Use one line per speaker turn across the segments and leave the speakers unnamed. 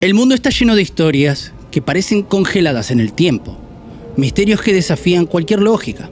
El mundo está lleno de historias que parecen congeladas en el tiempo, misterios que desafían cualquier lógica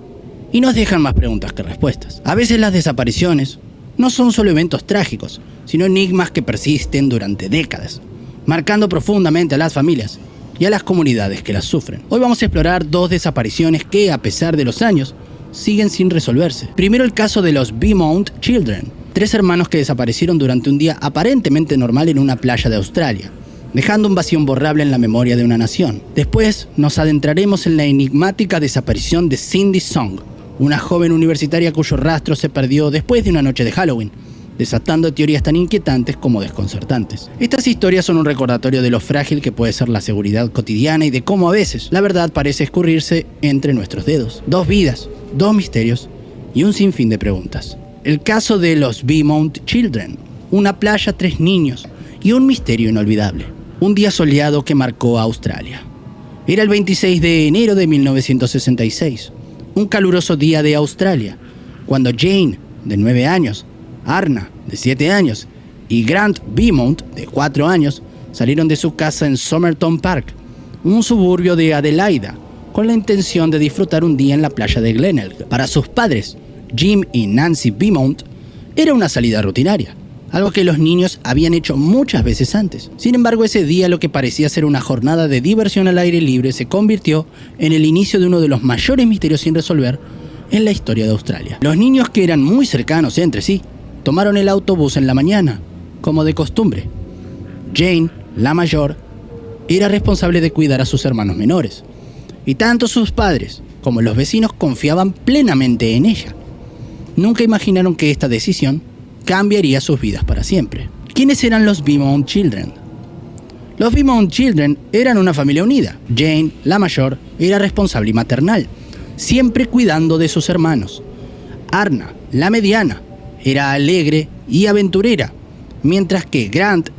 y nos dejan más preguntas que respuestas. A veces las desapariciones no son solo eventos trágicos, sino enigmas que persisten durante décadas, marcando profundamente a las familias y a las comunidades que las sufren. Hoy vamos a explorar dos desapariciones que, a pesar de los años, siguen sin resolverse. Primero, el caso de los Beaumont Children, 3 hermanos que desaparecieron durante un día aparentemente normal en una playa de Australia, dejando un vacío imborrable en la memoria de una nación. Después nos adentraremos en la enigmática desaparición de Cindy Song, una joven universitaria cuyo rastro se perdió después de una noche de Halloween, desatando teorías tan inquietantes como desconcertantes. Estas historias son un recordatorio de lo frágil que puede ser la seguridad cotidiana y de cómo a veces la verdad parece escurrirse entre nuestros dedos. 2 vidas, 2 misterios y un sinfín de preguntas. El caso de los Beaumont Children, una playa, 3 niños y un misterio inolvidable. Un día soleado que marcó a Australia. Era el 26 de enero de 1966, un caluroso día de Australia, cuando Jane, de 9 años, Arna, de 7 años, y Grant Beaumont, de 4 años, salieron de su casa en Somerton Park, un suburbio de Adelaida, con la intención de disfrutar un día en la playa de Glenelg. Para sus padres, Jim y Nancy Beaumont, era una salida rutinaria, algo que los niños habían hecho muchas veces antes. Sin embargo, ese día, lo que parecía ser una jornada de diversión al aire libre, se convirtió en el inicio de uno de los mayores misterios sin resolver en la historia de Australia. Los niños, que eran muy cercanos entre sí, tomaron el autobús en la mañana, como de costumbre. Jane, la mayor, era responsable de cuidar a sus hermanos menores, y tanto sus padres como los vecinos confiaban plenamente en ella. Nunca imaginaron que esta decisión cambiaría sus vidas para siempre. ¿Quiénes eran los Beaumont Children? Los Beaumont Children eran una familia unida. Jane, la mayor, era responsable y maternal, siempre cuidando de sus hermanos. Arna, la mediana, era alegre y aventurera, mientras que Grant,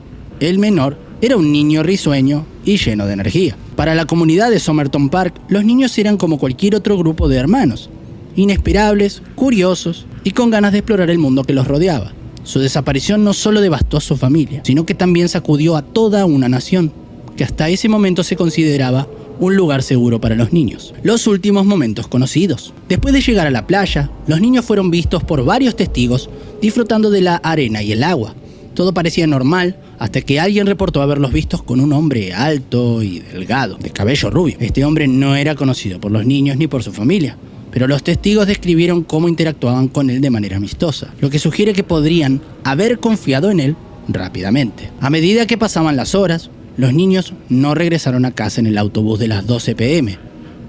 el menor, era un niño risueño y lleno de energía. Para la comunidad de Somerton Park, los niños eran como cualquier otro grupo de hermanos, inesperables, curiosos y con ganas de explorar el mundo que los rodeaba. Su desaparición no solo devastó a su familia, sino que también sacudió a toda una nación, que hasta ese momento se consideraba un lugar seguro para los niños. Los últimos momentos conocidos. Después de llegar a la playa, los niños fueron vistos por varios testigos disfrutando de la arena y el agua. Todo parecía normal hasta que alguien reportó haberlos vistos con un hombre alto y delgado, de cabello rubio. Este hombre no era conocido por los niños ni por su familia, pero los testigos describieron cómo interactuaban con él de manera amistosa, lo que sugiere que podrían haber confiado en él rápidamente. A medida que pasaban las horas, los niños no regresaron a casa en el autobús de las 12 p.m.,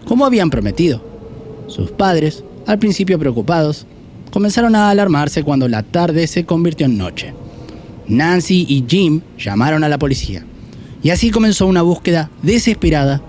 como habían prometido. Sus padres, al principio preocupados, comenzaron a alarmarse cuando la tarde se convirtió en noche. Nancy y Jim llamaron a la policía, y así comenzó una búsqueda desesperada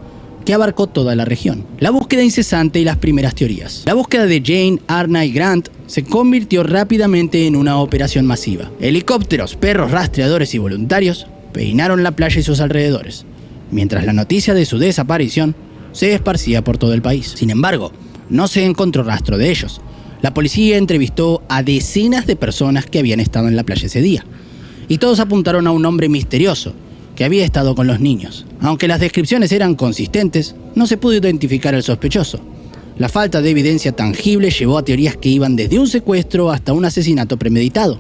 que abarcó toda la región. La búsqueda incesante y las primeras teorías. La búsqueda de Jane, Arna y Grant se convirtió rápidamente en una operación masiva. Helicópteros, perros rastreadores y voluntarios peinaron la playa y sus alrededores, mientras la noticia de su desaparición se esparcía por todo el país. Sin embargo, no se encontró rastro de ellos. La policía entrevistó a decenas de personas que habían estado en la playa ese día, y todos apuntaron a un hombre misterioso que había estado con los niños. Aunque las descripciones eran consistentes, no se pudo identificar al sospechoso. La falta de evidencia tangible llevó a teorías que iban desde un secuestro hasta un asesinato premeditado.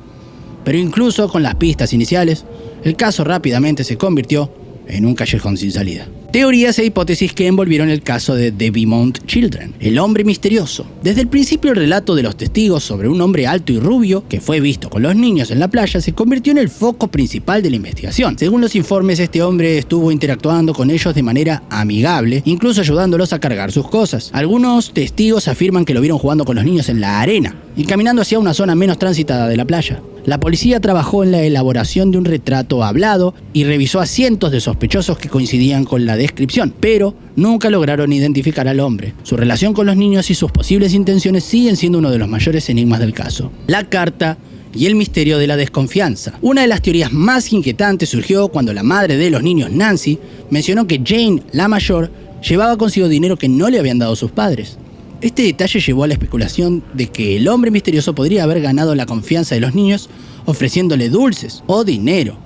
Pero incluso con las pistas iniciales, el caso rápidamente se convirtió en un callejón sin salida. Teorías e hipótesis que envolvieron el caso de The Beaumont Children, el hombre misterioso. Desde el principio, el relato de los testigos sobre un hombre alto y rubio que fue visto con los niños en la playa se convirtió en el foco principal de la investigación. Según los informes, este hombre estuvo interactuando con ellos de manera amigable, incluso ayudándolos a cargar sus cosas. Algunos testigos afirman que lo vieron jugando con los niños en la arena y caminando hacia una zona menos transitada de la playa. La policía trabajó en la elaboración de un retrato hablado y revisó a cientos de sospechosos que coincidían con la descripción, pero nunca lograron identificar al hombre. Su relación con los niños y sus posibles intenciones siguen siendo uno de los mayores enigmas del caso. La carta y el misterio de la desconfianza. Una de las teorías más inquietantes surgió cuando la madre de los niños, Nancy, mencionó que Jane, la mayor, llevaba consigo dinero que no le habían dado sus padres. Este detalle llevó a la especulación de que el hombre misterioso podría haber ganado la confianza de los niños ofreciéndole dulces o dinero.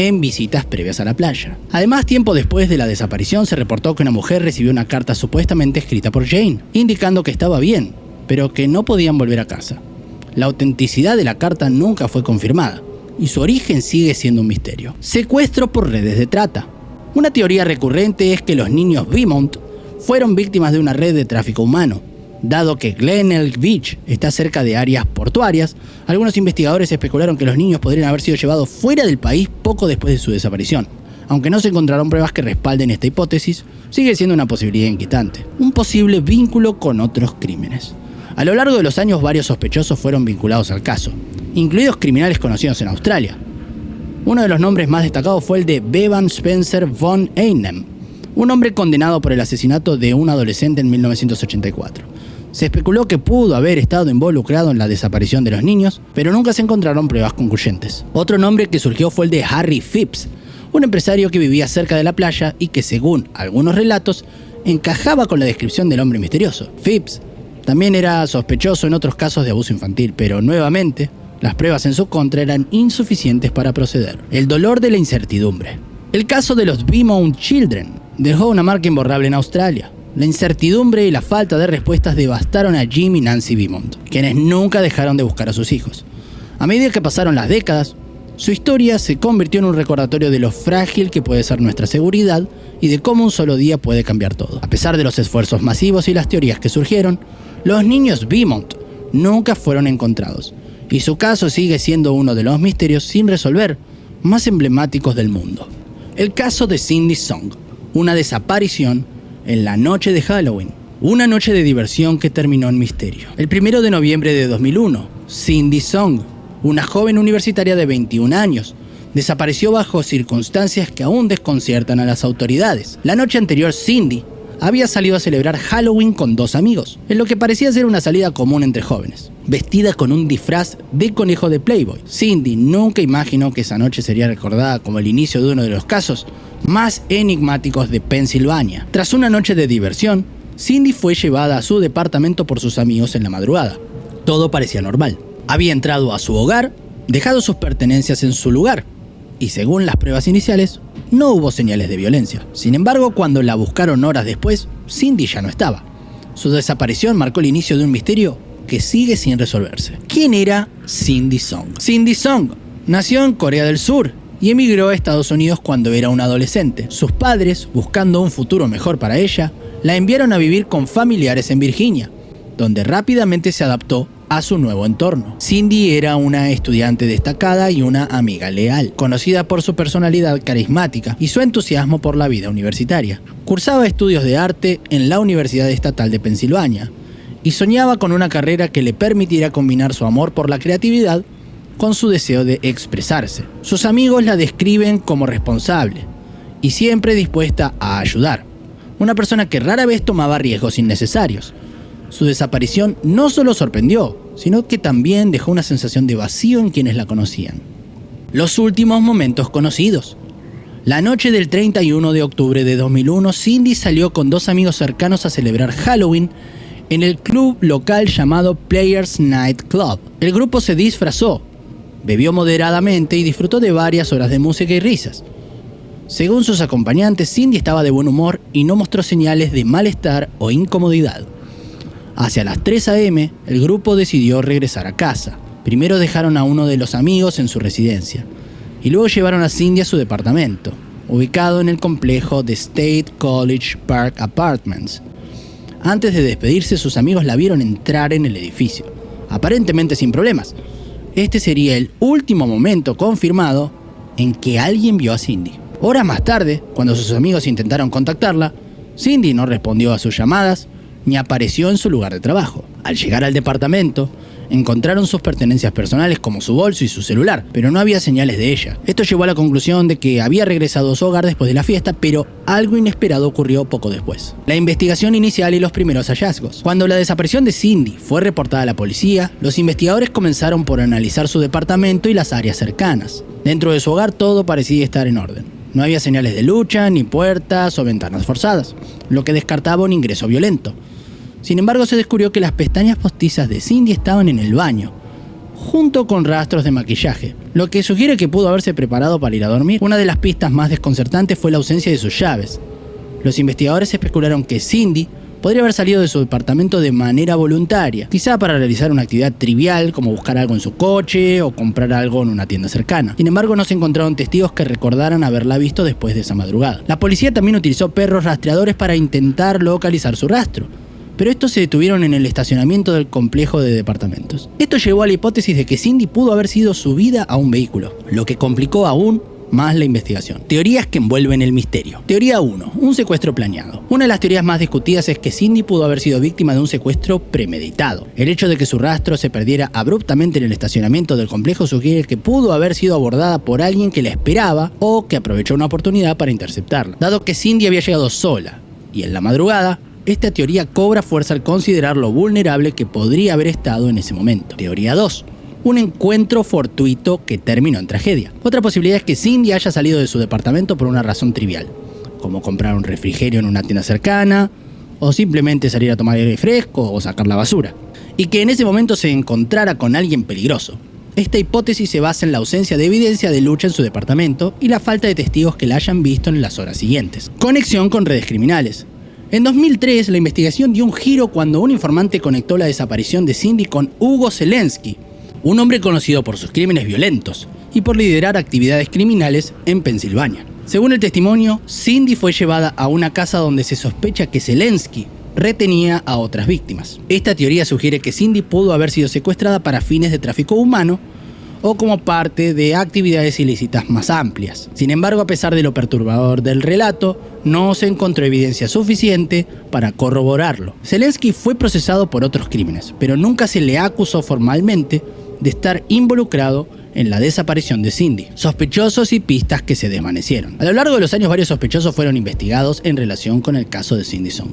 en visitas previas a la playa. Además, tiempo después de la desaparición se reportó que una mujer recibió una carta supuestamente escrita por Jane, indicando que estaba bien, pero que no podían volver a casa. La autenticidad de la carta nunca fue confirmada, y su origen sigue siendo un misterio. Secuestro por redes de trata. Una teoría recurrente es que los niños Beaumont fueron víctimas de una red de tráfico humano. Dado que Glen Elk Beach está cerca de áreas portuarias, algunos investigadores especularon que los niños podrían haber sido llevados fuera del país poco después de su desaparición. Aunque no se encontraron pruebas que respalden esta hipótesis, sigue siendo una posibilidad inquietante. Un posible vínculo con otros crímenes. A lo largo de los años, varios sospechosos fueron vinculados al caso, incluidos criminales conocidos en Australia. Uno de los nombres más destacados fue el de Bevan Spencer von Einem, un hombre condenado por el asesinato de un adolescente en 1984. Se especuló que pudo haber estado involucrado en la desaparición de los niños, pero nunca se encontraron pruebas concluyentes. Otro nombre que surgió fue el de Harry Phipps, un empresario que vivía cerca de la playa y que, según algunos relatos, encajaba con la descripción del hombre misterioso. Phipps también era sospechoso en otros casos de abuso infantil, pero nuevamente, las pruebas en su contra eran insuficientes para proceder. El dolor de la incertidumbre. El caso de los Beaumont Children dejó una marca imborrable en Australia. La incertidumbre y la falta de respuestas devastaron a Jim y Nancy Beaumont, quienes nunca dejaron de buscar a sus hijos. A medida que pasaron las décadas, su historia se convirtió en un recordatorio de lo frágil que puede ser nuestra seguridad y de cómo un solo día puede cambiar todo. A pesar de los esfuerzos masivos y las teorías que surgieron, los niños Beaumont nunca fueron encontrados, y su caso sigue siendo uno de los misterios sin resolver más emblemáticos del mundo. El caso de Cindy Song, una desaparición en la noche de Halloween, una noche de diversión que terminó en misterio. El 1 de noviembre de 2001, Cindy Song, una joven universitaria de 21 años, desapareció bajo circunstancias que aún desconciertan a las autoridades. La noche anterior, Cindy había salido a celebrar Halloween con 2 amigos, en lo que parecía ser una salida común entre jóvenes, vestida con un disfraz de conejo de Playboy. Cindy nunca imaginó que esa noche sería recordada como el inicio de uno de los casos más enigmáticos de Pensilvania. Tras una noche de diversión, Cindy fue llevada a su departamento por sus amigos en la madrugada. Todo parecía normal. Había entrado a su hogar, dejado sus pertenencias en su lugar, y según las pruebas iniciales, no hubo señales de violencia. Sin embargo, cuando la buscaron horas después, Cindy ya no estaba. Su desaparición marcó el inicio de un misterio que sigue sin resolverse. ¿Quién era Cindy Song? Cindy Song nació en Corea del Sur y emigró a Estados Unidos cuando era una adolescente. Sus padres, buscando un futuro mejor para ella, la enviaron a vivir con familiares en Virginia, donde rápidamente se adaptó a su nuevo entorno. Cindy era una estudiante destacada y una amiga leal, conocida por su personalidad carismática y su entusiasmo por la vida universitaria. Cursaba estudios de arte en la Universidad Estatal de Pensilvania y soñaba con una carrera que le permitiera combinar su amor por la creatividad con su deseo de expresarse. Sus amigos la describen como responsable y siempre dispuesta a ayudar, una persona que rara vez tomaba riesgos innecesarios. Su desaparición no solo sorprendió, sino que también dejó una sensación de vacío en quienes la conocían. Los últimos momentos conocidos. La noche del 31 de octubre de 2001, Cindy salió con 2 amigos cercanos a celebrar Halloween en el club local llamado Players Night Club. El grupo se disfrazó, bebió moderadamente y disfrutó de varias horas de música y risas. Según sus acompañantes, Cindy estaba de buen humor y no mostró señales de malestar o incomodidad. Hacia las 3 a.m., el grupo decidió regresar a casa. Primero dejaron a uno de los amigos en su residencia y luego llevaron a Cindy a su departamento, ubicado en el complejo de State College Park Apartments. Antes de despedirse, sus amigos la vieron entrar en el edificio, aparentemente sin problemas. Este sería el último momento confirmado en que alguien vio a Cindy. Horas más tarde, cuando sus amigos intentaron contactarla, Cindy no respondió a sus llamadas ni apareció en su lugar de trabajo. Al llegar al departamento, encontraron sus pertenencias personales como su bolso y su celular, pero no había señales de ella. Esto llevó a la conclusión de que había regresado a su hogar después de la fiesta, pero algo inesperado ocurrió poco después. La investigación inicial y los primeros hallazgos. Cuando la desaparición de Cindy fue reportada a la policía, los investigadores comenzaron por analizar su departamento y las áreas cercanas. Dentro de su hogar todo parecía estar en orden. No había señales de lucha, ni puertas o ventanas forzadas, lo que descartaba un ingreso violento. Sin embargo, se descubrió que las pestañas postizas de Cindy estaban en el baño, junto con rastros de maquillaje, lo que sugiere que pudo haberse preparado para ir a dormir. Una de las pistas más desconcertantes fue la ausencia de sus llaves. Los investigadores especularon que Cindy podría haber salido de su departamento de manera voluntaria, quizá para realizar una actividad trivial como buscar algo en su coche o comprar algo en una tienda cercana. Sin embargo, no se encontraron testigos que recordaran haberla visto después de esa madrugada. La policía también utilizó perros rastreadores para intentar localizar su rastro, pero estos se detuvieron en el estacionamiento del complejo de departamentos. Esto llevó a la hipótesis de que Cindy pudo haber sido subida a un vehículo, lo que complicó aún más la investigación. Teorías que envuelven el misterio. Teoría 1. Un secuestro planeado. Una de las teorías más discutidas es que Cindy pudo haber sido víctima de un secuestro premeditado. El hecho de que su rastro se perdiera abruptamente en el estacionamiento del complejo sugiere que pudo haber sido abordada por alguien que la esperaba o que aprovechó una oportunidad para interceptarla. Dado que Cindy había llegado sola y en la madrugada, esta teoría cobra fuerza al considerar lo vulnerable que podría haber estado en ese momento. Teoría 2. Un encuentro fortuito que terminó en tragedia. Otra posibilidad es que Cindy haya salido de su departamento por una razón trivial, como comprar un refrigerio en una tienda cercana, o simplemente salir a tomar aire fresco o sacar la basura, y que en ese momento se encontrara con alguien peligroso. Esta hipótesis se basa en la ausencia de evidencia de lucha en su departamento y la falta de testigos que la hayan visto en las horas siguientes. Conexión con redes criminales. En 2003, la investigación dio un giro cuando un informante conectó la desaparición de Cindy con Hugo Zelensky, un hombre conocido por sus crímenes violentos y por liderar actividades criminales en Pensilvania. Según el testimonio, Cindy fue llevada a una casa donde se sospecha que Zelensky retenía a otras víctimas. Esta teoría sugiere que Cindy pudo haber sido secuestrada para fines de tráfico humano o como parte de actividades ilícitas más amplias. Sin embargo, a pesar de lo perturbador del relato, no se encontró evidencia suficiente para corroborarlo. Zelensky fue procesado por otros crímenes, pero nunca se le acusó formalmente de estar involucrado en la desaparición de Cindy. Sospechosos y pistas que se desvanecieron. A lo largo de los años, varios sospechosos fueron investigados en relación con el caso de Cindy Song,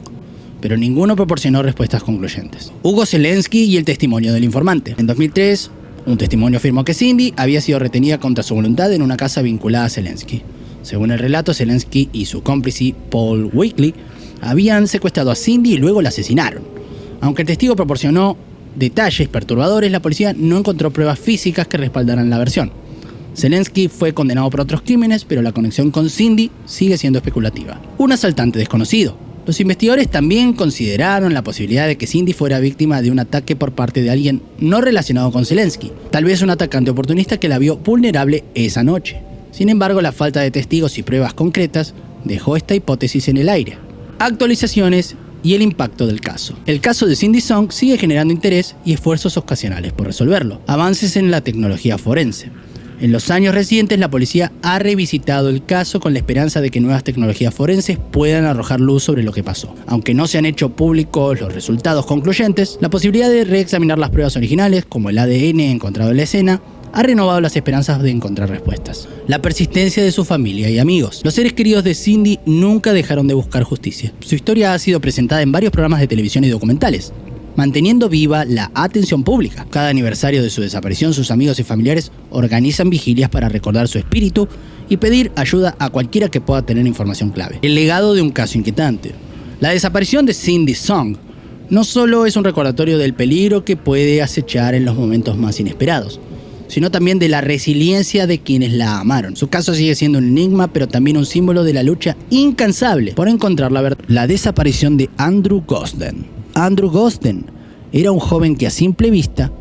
pero ninguno proporcionó respuestas concluyentes. Hugo Zelensky y el testimonio del informante. En 2003, un testimonio afirmó que Cindy había sido retenida contra su voluntad en una casa vinculada a Zelensky. Según el relato, Zelensky y su cómplice Paul Weekly habían secuestrado a Cindy y luego la asesinaron. Aunque el testigo proporcionó detalles perturbadores, la policía no encontró pruebas físicas que respaldaran la versión. Zelensky fue condenado por otros crímenes, pero la conexión con Cindy sigue siendo especulativa. Un asaltante desconocido. Los investigadores también consideraron la posibilidad de que Cindy fuera víctima de un ataque por parte de alguien no relacionado con Zelensky, tal vez un atacante oportunista que la vio vulnerable esa noche. Sin embargo, la falta de testigos y pruebas concretas dejó esta hipótesis en el aire. Actualizaciones y el impacto del caso. El caso de Cindy Song sigue generando interés y esfuerzos ocasionales por resolverlo. Avances en la tecnología forense. En los años recientes, la policía ha revisitado el caso con la esperanza de que nuevas tecnologías forenses puedan arrojar luz sobre lo que pasó. Aunque no se han hecho públicos los resultados concluyentes, la posibilidad de reexaminar las pruebas originales, como el ADN encontrado en la escena, ha renovado las esperanzas de encontrar respuestas. La persistencia de su familia y amigos. Los seres queridos de Cindy nunca dejaron de buscar justicia. Su historia ha sido presentada en varios programas de televisión y documentales, manteniendo viva la atención pública. Cada aniversario de su desaparición, sus amigos y familiares organizan vigilias para recordar su espíritu y pedir ayuda a cualquiera que pueda tener información clave. El legado de un caso inquietante. La desaparición de Cindy Song no solo es un recordatorio del peligro que puede acechar en los momentos más inesperados, sino también de la resiliencia de quienes la amaron. Su caso sigue siendo un enigma, pero también un símbolo de la lucha incansable por encontrar la verdad. La desaparición de Andrew Gosden. Andrew Gosden era un joven que a simple vista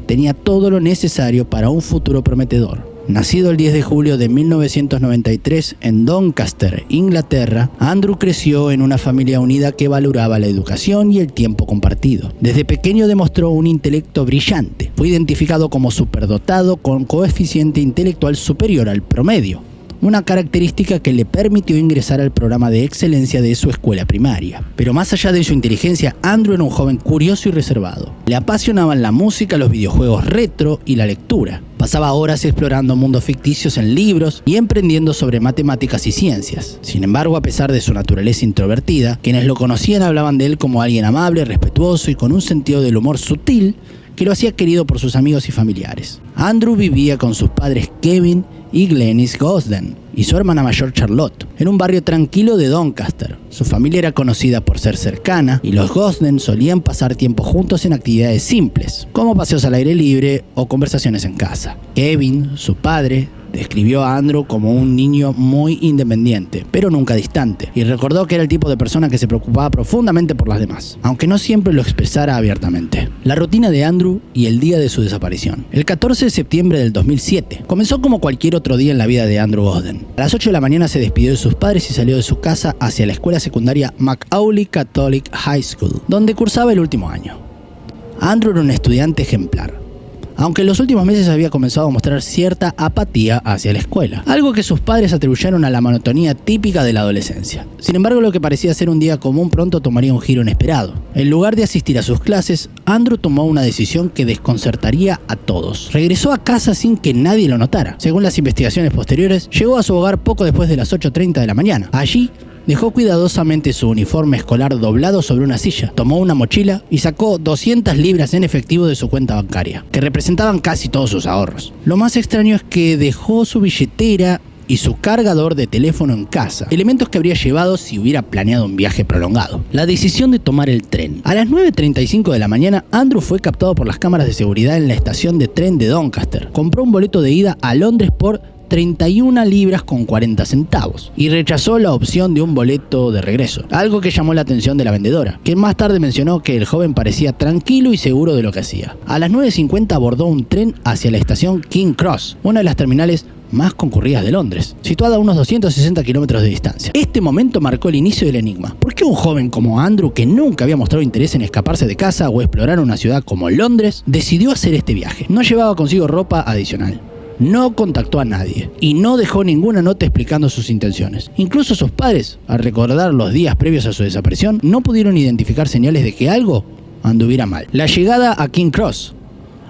tenía todo lo necesario para un futuro prometedor. Nacido el 10 de julio de 1993 en Doncaster, Inglaterra, Andrew creció en una familia unida que valoraba la educación y el tiempo compartido. Desde pequeño demostró un intelecto brillante. Fue identificado como superdotado con coeficiente intelectual superior al promedio, una característica que le permitió ingresar al programa de excelencia de su escuela primaria. Pero más allá de su inteligencia, Andrew era un joven curioso y reservado. Le apasionaban la música, los videojuegos retro y la lectura. Pasaba horas explorando mundos ficticios en libros y emprendiendo sobre matemáticas y ciencias. Sin embargo, a pesar de su naturaleza introvertida, quienes lo conocían hablaban de él como alguien amable, respetuoso y con un sentido del humor sutil que lo hacía querido por sus amigos y familiares. Andrew vivía con sus padres Kevin y Glenys Gosden y su hermana mayor Charlotte, en un barrio tranquilo de Doncaster. Su familia era conocida por ser cercana y los Gosden solían pasar tiempo juntos en actividades simples, como paseos al aire libre o conversaciones en casa. Kevin, su padre, describió a Andrew como un niño muy independiente, pero nunca distante, y recordó que era el tipo de persona que se preocupaba profundamente por las demás, aunque no siempre lo expresara abiertamente. La rutina de Andrew y el día de su desaparición. El 14 de septiembre del 2007 comenzó como cualquier otro día en la vida de Andrew Gosden. A las 8 de la mañana se despidió de sus padres y salió de su casa hacia la escuela secundaria Macaulay Catholic High School, donde cursaba el último año. Andrew era un estudiante ejemplar, aunque en los últimos meses había comenzado a mostrar cierta apatía hacia la escuela, algo que sus padres atribuyeron a la monotonía típica de la adolescencia. Sin embargo, lo que parecía ser un día común pronto tomaría un giro inesperado. En lugar de asistir a sus clases, Andrew tomó una decisión que desconcertaría a todos. Regresó a casa sin que nadie lo notara. Según las investigaciones posteriores, llegó a su hogar poco después de las 8:30 de la mañana. Allí, dejó cuidadosamente su uniforme escolar doblado sobre una silla, tomó una mochila y sacó 200 libras en efectivo de su cuenta bancaria, que representaban casi todos sus ahorros. Lo más extraño es que dejó su billetera y su cargador de teléfono en casa, elementos que habría llevado si hubiera planeado un viaje prolongado. La decisión de tomar el tren. A las 9:35 de la mañana, Andrew fue captado por las cámaras de seguridad en la estación de tren de Doncaster. Compró un boleto de ida a Londres por 31 libras con 40 centavos y rechazó la opción de un boleto de regreso, algo que llamó la atención de la vendedora, quien más tarde mencionó que el joven parecía tranquilo y seguro de lo que hacía. A las 9:50 abordó un tren hacia la estación King Cross, una de las terminales más concurridas de Londres, situada a unos 260 kilómetros de distancia. Este momento marcó el inicio del enigma. ¿Por qué un joven como Andrew, que nunca había mostrado interés en escaparse de casa o explorar una ciudad como Londres, decidió hacer este viaje? No llevaba consigo ropa adicional, no contactó a nadie y no dejó ninguna nota explicando sus intenciones. Incluso sus padres, al recordar los días previos a su desaparición, no pudieron identificar señales de que algo anduviera mal. La llegada a King Cross.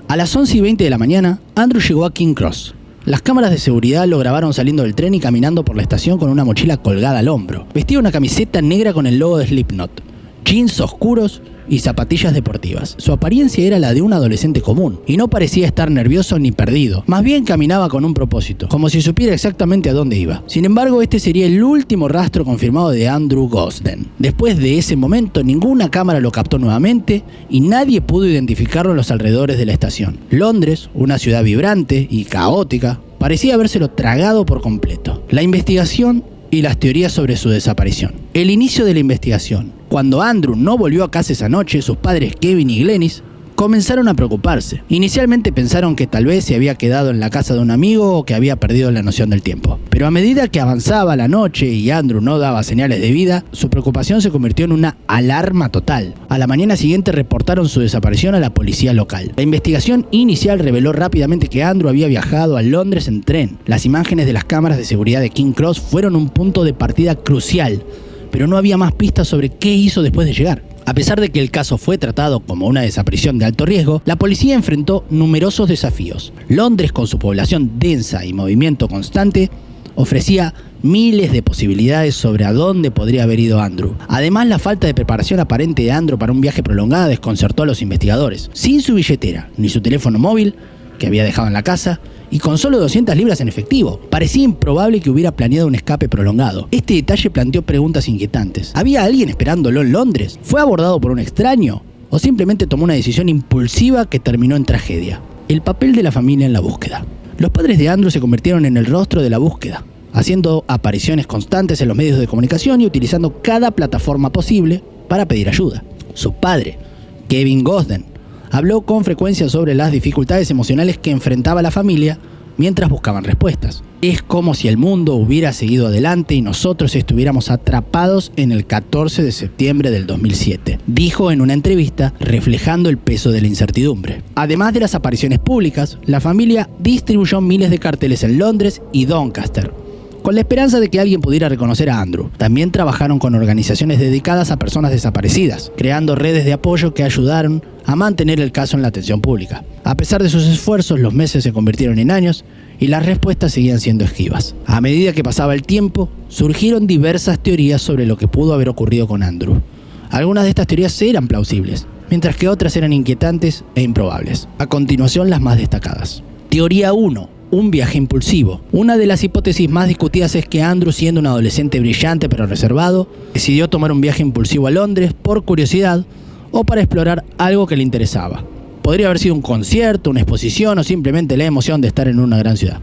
A las 11:20 de la mañana, Andrew llegó a King Cross. Las cámaras de seguridad lo grabaron saliendo del tren y caminando por la estación con una mochila colgada al hombro. Vestía una camiseta negra con el logo de Slipknot, jeans oscuros y zapatillas deportivas. Su apariencia era la de un adolescente común y no parecía estar nervioso ni perdido. Más bien caminaba con un propósito, como si supiera exactamente a dónde iba. Sin embargo, este sería el último rastro confirmado de Andrew Gosden. Después de ese momento, ninguna cámara lo captó nuevamente y nadie pudo identificarlo en los alrededores de la estación. Londres, una ciudad vibrante y caótica, parecía habérselo tragado por completo. La investigación y las teorías sobre su desaparición. El inicio de la investigación. Cuando Andrew no volvió a casa esa noche, sus padres Kevin y Glenys comenzaron a preocuparse. Inicialmente pensaron que tal vez se había quedado en la casa de un amigo o que había perdido la noción del tiempo. Pero a medida que avanzaba la noche y Andrew no daba señales de vida, su preocupación se convirtió en una alarma total. A la mañana siguiente reportaron su desaparición a la policía local. La investigación inicial reveló rápidamente que Andrew había viajado a Londres en tren. Las imágenes de las cámaras de seguridad de King Cross fueron un punto de partida crucial, pero no había más pistas sobre qué hizo después de llegar. A pesar de que el caso fue tratado como una desaparición de alto riesgo, la policía enfrentó numerosos desafíos. Londres, con su población densa y movimiento constante, ofrecía miles de posibilidades sobre a dónde podría haber ido Andrew. Además, la falta de preparación aparente de Andrew para un viaje prolongado desconcertó a los investigadores. Sin su billetera ni su teléfono móvil, que había dejado en la casa, y con solo 200 libras en efectivo, parecía improbable que hubiera planeado un escape prolongado. Este detalle planteó preguntas inquietantes. ¿Había alguien esperándolo en Londres? ¿Fue abordado por un extraño? ¿O simplemente tomó una decisión impulsiva que terminó en tragedia? El papel de la familia en la búsqueda. Los padres de Andrew se convirtieron en el rostro de la búsqueda, haciendo apariciones constantes en los medios de comunicación y utilizando cada plataforma posible para pedir ayuda. Su padre, Kevin Gosden, habló con frecuencia sobre las dificultades emocionales que enfrentaba la familia mientras buscaban respuestas. Es como si el mundo hubiera seguido adelante y nosotros estuviéramos atrapados en el 14 de septiembre del 2007, dijo en una entrevista, reflejando el peso de la incertidumbre. Además de las apariciones públicas, la familia distribuyó miles de carteles en Londres y Doncaster, con la esperanza de que alguien pudiera reconocer a Andrew. También trabajaron con organizaciones dedicadas a personas desaparecidas, creando redes de apoyo que ayudaron a mantener el caso en la atención pública. A pesar de sus esfuerzos, los meses se convirtieron en años y las respuestas seguían siendo esquivas. A medida que pasaba el tiempo, surgieron diversas teorías sobre lo que pudo haber ocurrido con Andrew. Algunas de estas teorías eran plausibles, mientras que otras eran inquietantes e improbables. A continuación, las más destacadas. Teoría 1. un viaje impulsivo. Una de las hipótesis más discutidas es que Andrew, siendo un adolescente brillante pero reservado, decidió tomar un viaje impulsivo a Londres por curiosidad o para explorar algo que le interesaba. Podría haber sido un concierto, una exposición o simplemente la emoción de estar en una gran ciudad.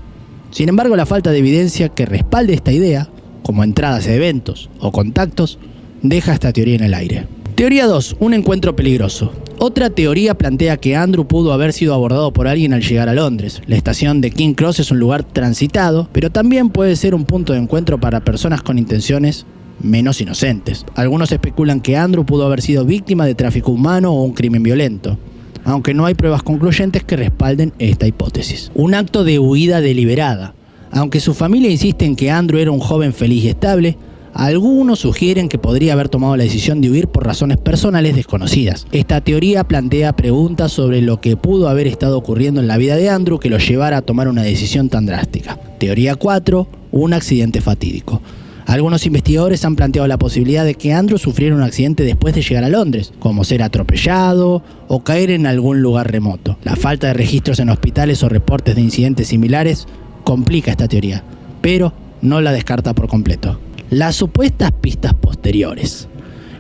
Sin embargo, la falta de evidencia que respalde esta idea, como entradas a eventos o contactos, deja esta teoría en el aire. Teoría 2. Un encuentro peligroso. Otra teoría plantea que Andrew pudo haber sido abordado por alguien al llegar a Londres. La estación de King Cross es un lugar transitado, pero también puede ser un punto de encuentro para personas con intenciones menos inocentes. Algunos especulan que Andrew pudo haber sido víctima de tráfico humano o un crimen violento, aunque no hay pruebas concluyentes que respalden esta hipótesis. Un acto de huida deliberada. Aunque su familia insiste en que Andrew era un joven feliz y estable, algunos sugieren que podría haber tomado la decisión de huir por razones personales desconocidas. Esta teoría plantea preguntas sobre lo que pudo haber estado ocurriendo en la vida de Andrew que lo llevara a tomar una decisión tan drástica. Teoría 4. Un accidente fatídico. Algunos investigadores han planteado la posibilidad de que Andrew sufriera un accidente después de llegar a Londres, como ser atropellado o caer en algún lugar remoto. La falta de registros en hospitales o reportes de incidentes similares complica esta teoría, pero no la descarta por completo. Las supuestas pistas posteriores.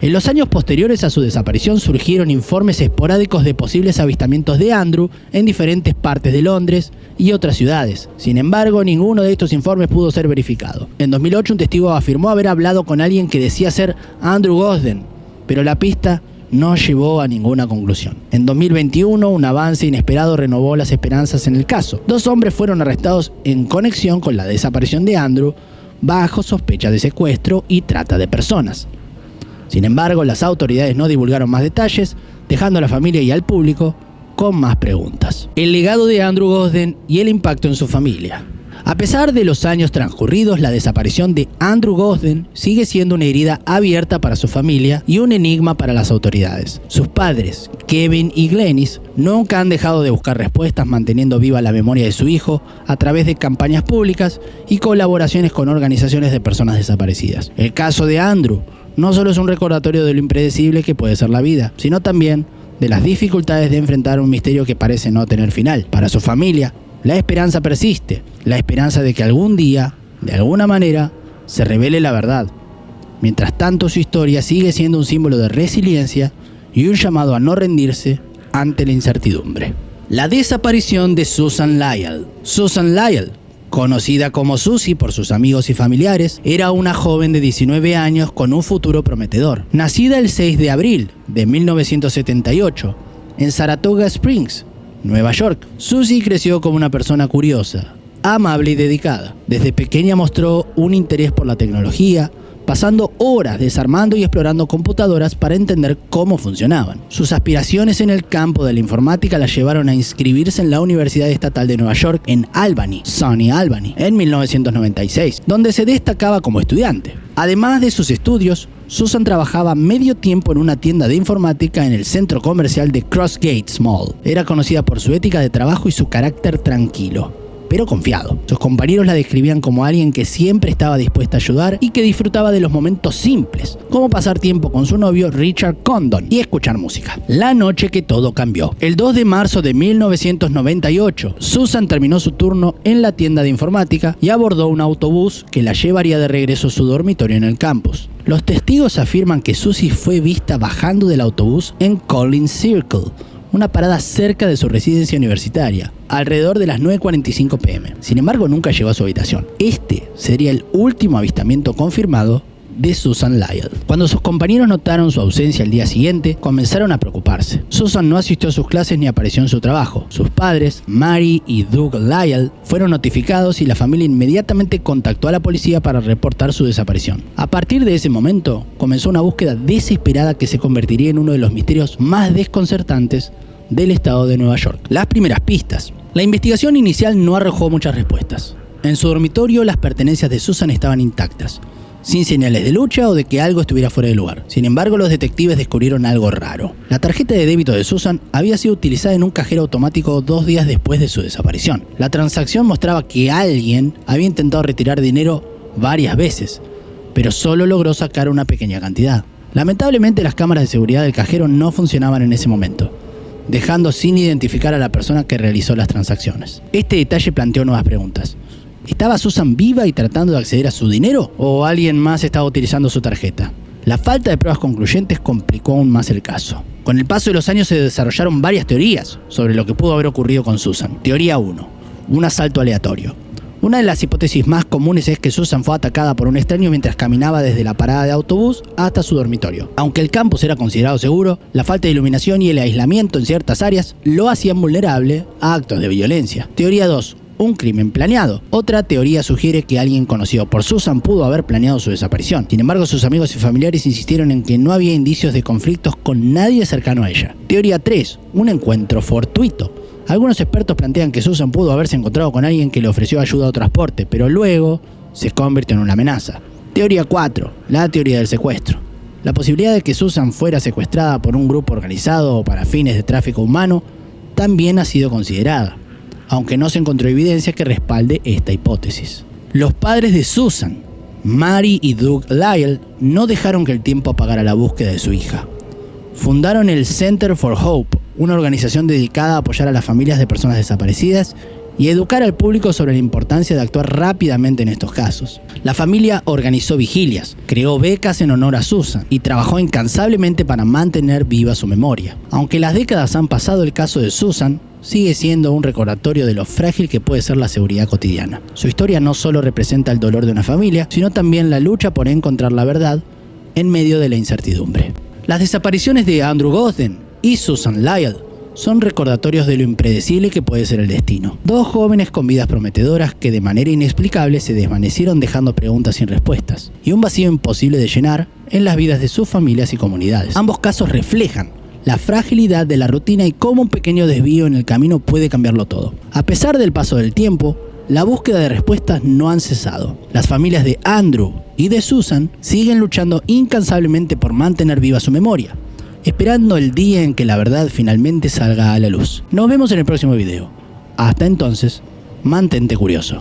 En los años posteriores a su desaparición surgieron informes esporádicos de posibles avistamientos de Andrew en diferentes partes de Londres y otras ciudades. Sin embargo, ninguno de estos informes pudo ser verificado. En 2008, un testigo afirmó haber hablado con alguien que decía ser Andrew Gosden, pero la pista no llevó a ninguna conclusión. En 2021, un avance inesperado renovó las esperanzas en el caso. 2 hombres fueron arrestados en conexión con la desaparición de Andrew, bajo sospecha de secuestro y trata de personas. Sin embargo, las autoridades no divulgaron más detalles, dejando a la familia y al público con más preguntas. El legado de Andrew Gosden y el impacto en su familia. A pesar de los años transcurridos, la desaparición de Andrew Gosden sigue siendo una herida abierta para su familia y un enigma para las autoridades. Sus padres, Kevin y Glenys, nunca han dejado de buscar respuestas, manteniendo viva la memoria de su hijo a través de campañas públicas y colaboraciones con organizaciones de personas desaparecidas. El caso de Andrew no solo es un recordatorio de lo impredecible que puede ser la vida, sino también de las dificultades de enfrentar un misterio que parece no tener final. Para su familia, la esperanza persiste, la esperanza de que algún día, de alguna manera, se revele la verdad. Mientras tanto, su historia sigue siendo un símbolo de resiliencia y un llamado a no rendirse ante la incertidumbre. La desaparición de Susan Lyall. Susan Lyall, conocida como Susie por sus amigos y familiares, era una joven de 19 años con un futuro prometedor. Nacida el 6 de abril de 1978 en Saratoga Springs, Nueva York, Susie creció como una persona curiosa, amable y dedicada. Desde pequeña mostró un interés por la tecnología, pasando horas desarmando y explorando computadoras para entender cómo funcionaban. Sus aspiraciones en el campo de la informática la llevaron a inscribirse en la Universidad Estatal de Nueva York en Albany, SUNY Albany, en 1996, donde se destacaba como estudiante. Además de sus estudios, Susan trabajaba medio tiempo en una tienda de informática en el centro comercial de Crossgates Mall. Era conocida por su ética de trabajo y su carácter tranquilo, pero confiado. Sus compañeros la describían como alguien que siempre estaba dispuesta a ayudar y que disfrutaba de los momentos simples, como pasar tiempo con su novio Richard Condon y escuchar música. La noche que todo cambió. El 2 de marzo de 1998, Susan terminó su turno en la tienda de informática y abordó un autobús que la llevaría de regreso a su dormitorio en el campus. Los testigos afirman que Susie fue vista bajando del autobús en Collins Circle, una parada cerca de su residencia universitaria, alrededor de las 9:45 p.m. Sin embargo, nunca llegó a su habitación. Este sería el último avistamiento confirmado de Susan Lyall. Cuando sus compañeros notaron su ausencia al día siguiente, comenzaron a preocuparse. Susan no asistió a sus clases ni apareció en su trabajo. Sus padres, Mary y Doug Lyall, fueron notificados y la familia inmediatamente contactó a la policía para reportar su desaparición. A partir de ese momento, comenzó una búsqueda desesperada que se convertiría en uno de los misterios más desconcertantes del estado de Nueva York. Las primeras pistas. La investigación inicial no arrojó muchas respuestas. En su dormitorio, las pertenencias de Susan estaban intactas, sin señales de lucha o de que algo estuviera fuera de lugar. Sin embargo, los detectives descubrieron algo raro. La tarjeta de débito de Susan había sido utilizada en un cajero automático 2 días después de su desaparición. La transacción mostraba que alguien había intentado retirar dinero varias veces, pero solo logró sacar una pequeña cantidad. Lamentablemente, las cámaras de seguridad del cajero no funcionaban en ese momento. dejando sin identificar a la persona que realizó las transacciones. Este detalle planteó nuevas preguntas. ¿Estaba Susan viva y tratando de acceder a su dinero? ¿O alguien más estaba utilizando su tarjeta? La falta de pruebas concluyentes complicó aún más el caso. Con el paso de los años se desarrollaron varias teorías sobre lo que pudo haber ocurrido con Susan. Teoría 1. Un asalto aleatorio. Una de las hipótesis más comunes es que Susan fue atacada por un extraño mientras caminaba desde la parada de autobús hasta su dormitorio. Aunque el campus era considerado seguro, la falta de iluminación y el aislamiento en ciertas áreas lo hacían vulnerable a actos de violencia. Teoría 2. Un crimen planeado. Otra teoría sugiere que alguien conocido por Susan pudo haber planeado su desaparición. Sin embargo, sus amigos y familiares insistieron en que no había indicios de conflictos con nadie cercano a ella. Teoría 3. Un encuentro fortuito. Algunos expertos plantean que Susan pudo haberse encontrado con alguien que le ofreció ayuda o transporte, pero luego se convirtió en una amenaza. Teoría 4. La teoría del secuestro. La posibilidad de que Susan fuera secuestrada por un grupo organizado o para fines de tráfico humano también ha sido considerada, aunque no se encontró evidencia que respalde esta hipótesis. Los padres de Susan, Mary y Doug Lyle, no dejaron que el tiempo apagara la búsqueda de su hija. Fundaron el Center for Hope, una organización dedicada a apoyar a las familias de personas desaparecidas y educar al público sobre la importancia de actuar rápidamente en estos casos. La familia organizó vigilias, creó becas en honor a Susan y trabajó incansablemente para mantener viva su memoria. Aunque las décadas han pasado, el caso de Susan sigue siendo un recordatorio de lo frágil que puede ser la seguridad cotidiana. Su historia no solo representa el dolor de una familia, sino también la lucha por encontrar la verdad en medio de la incertidumbre. Las desapariciones de Andrew Gosden y Susan Lyle son recordatorios de lo impredecible que puede ser el destino. Dos jóvenes con vidas prometedoras que de manera inexplicable se desvanecieron dejando preguntas sin respuestas y un vacío imposible de llenar en las vidas de sus familias y comunidades. Ambos casos reflejan la fragilidad de la rutina y cómo un pequeño desvío en el camino puede cambiarlo todo. A pesar del paso del tiempo, la búsqueda de respuestas no han cesado. Las familias de Andrew y de Susan siguen luchando incansablemente por mantener viva su memoria, esperando el día en que la verdad finalmente salga a la luz. Nos vemos en el próximo video. Hasta entonces, mantente curioso.